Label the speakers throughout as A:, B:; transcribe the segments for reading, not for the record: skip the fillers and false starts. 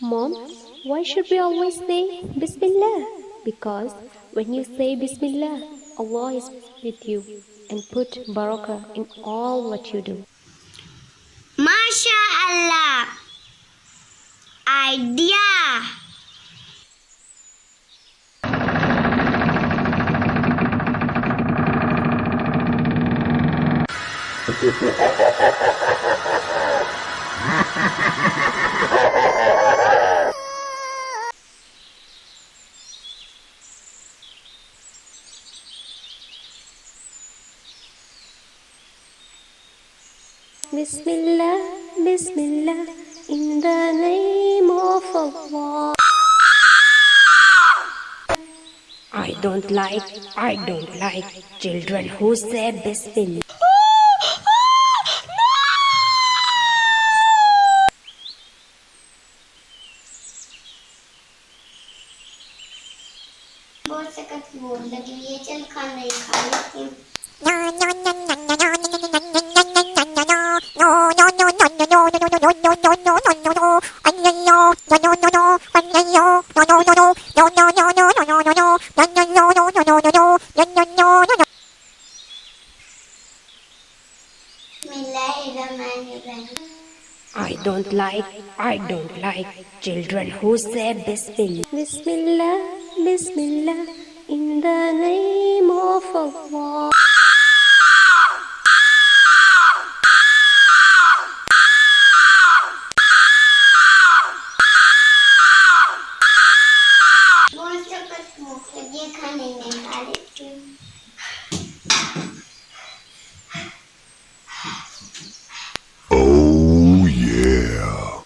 A: Mom, why should we always say Bismillah? Because when you say Bismillah, Allah is with you and put barakah in all what you do.
B: Masha Allah. Idea.
A: Bismillah, Bismillah, in the name of Allah. I don't like children who say Bismillah.
B: बहुत सख्त भूख लगी हुई है, चल खाना ही खा लेती हूँ।
A: I don't like children who say Bismillah. Bismillah, Bismillah, in the name of Allah.
B: बहुत सख्त भूख लगी है, खाने नहीं खा लेती हूँ।
C: Oh yeah.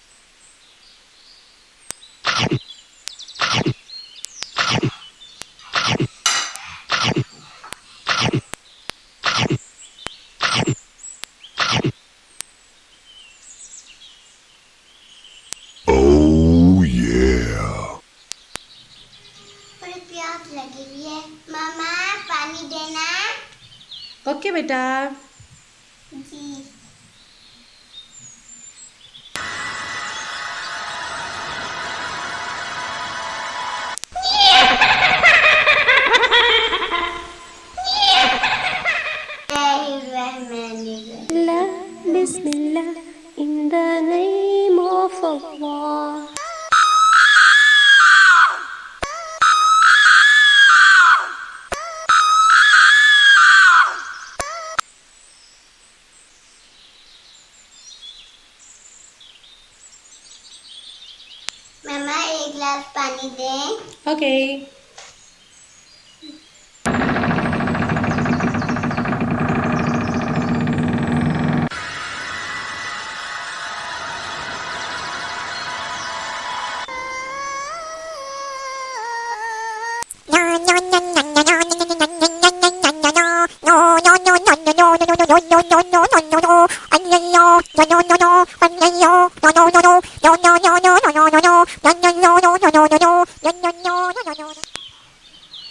C: Oh yeah.
B: बड़ी प्यास लगी हुई है, मामा पानी देना।
D: ओके बेटा।
B: जी।
A: Bismillah, Bismillah, in the name of Allah.
B: मामा एक गिलास पानी दें।
D: ओके।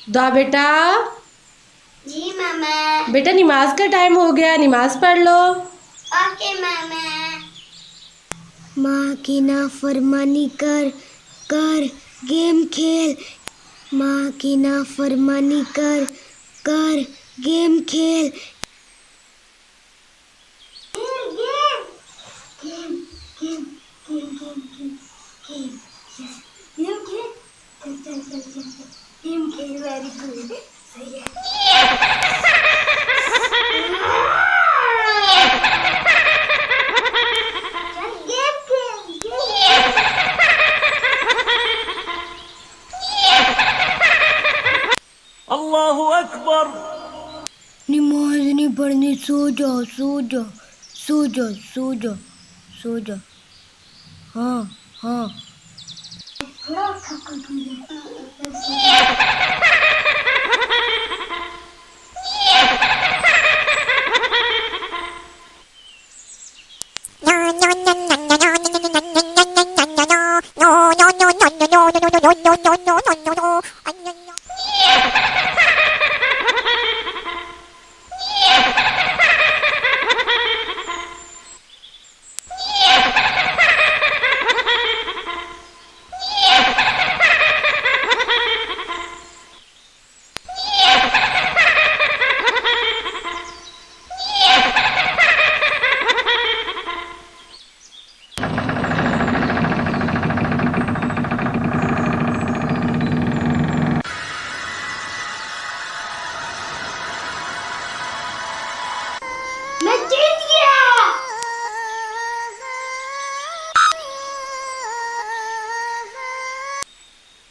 D: दुआ बेटा।
B: जी मामा।
D: बेटा नमाज का टाइम हो गया, नमाज पढ़ लो।
B: ओके मामा।
E: माँ की नाफरमानी कर कर गेम खेल। माँ की नाफरमानी कर कर गेम खेल।
B: गेम खेल वेरी गुड। सही है।
F: अल्लाहु अकबर।
E: नमाज नहीं पढ़नी, सो जाओ सो जाओ सो जाओ सो जाओ सो जाओ। हाँ हाँ।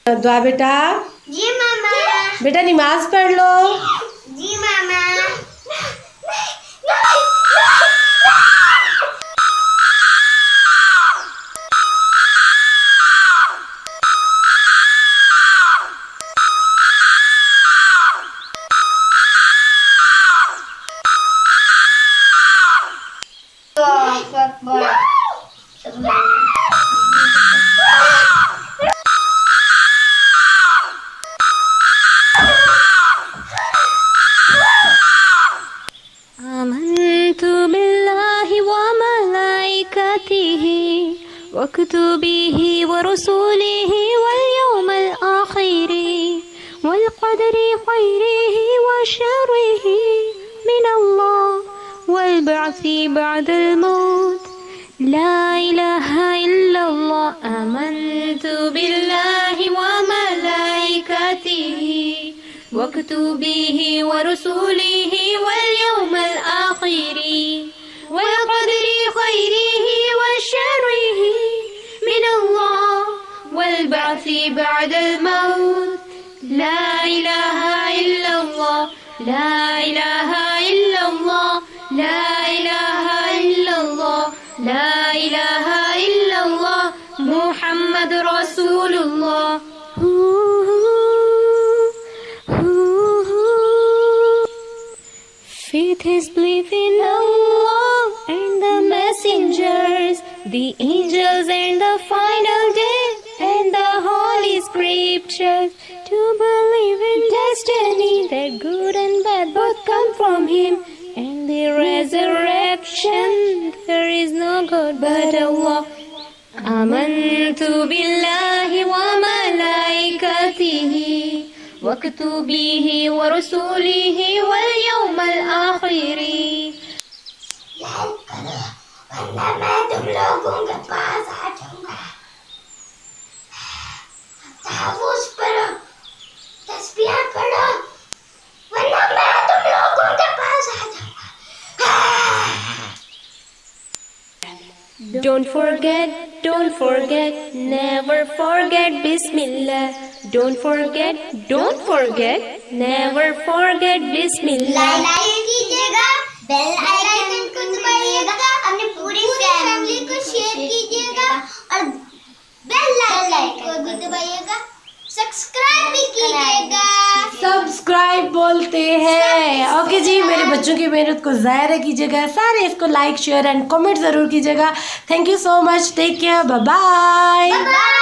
D: दुआ बेटा।
B: जी मामा।
D: बेटा नमाज पढ़ लो।
B: जी मामा।
A: आमन्तु बिल्लाहि व मलाइकतिहि व कुतुबिहि व रुसुलिहि वल यौमिल आखिरि वल क़दरि खैरिहि व शर्रिहि मिनल्लाह वल बअसी बअदल मौत ला इलाहा इल्लल्लाह। आमन्तु बिल्लाहि व मलाइकतिहि व कुतुबिहि व रुसुलिहि वल यौमिल आखिरि वल क़दरि खैरिहि व शर्रिहि मिनल्लाह वल बअसी बअदल मौत ला इलाहा इल्लल्लाह ला इलाहा इल्लल्लाह ला इलाहा इल्लल्लाह ला इलाहा इल्लल्लाह मुहम्मद रसूलुल्लाह। Faith is belief in Allah and the messengers, the angels and the final day, and the holy scriptures. To believe in destiny, that good and bad both come from Him, and the resurrection, there is no God but Allah. Amantu billahi wa malaikatihi wa kutubihi wa rusulihi wal yawmal akhiri.
B: वरना मैं तुम लोगों के पास आ जाऊंगा। तहफ़्फ़ुज़ पढ़ो, तस्बीह पढ़ो, वरना मैं तुम लोगों के पास आ जाऊंगा।
A: Don't forget, never forget Bismillah. Don't forget, never forget Bismillah.
B: Like कीजिएगा, बेल आइकन को दबाइएगा, अपनी पूरी फैमिली को शेयर कीजिएगा और बेल आइकन को भी दबाइएगा, सब्सक्राइब भी कीजिएगा।
D: सब्सक्राइब बोलते हैं। ओके जी, मेरे बच्चों की मेहनत को ज़ाया न कीजिएगा, सारे इसको लाइक शेयर एंड कमेंट ज़रूर कीजिएगा। Thank you so much, take care, bye bye.
B: Bye.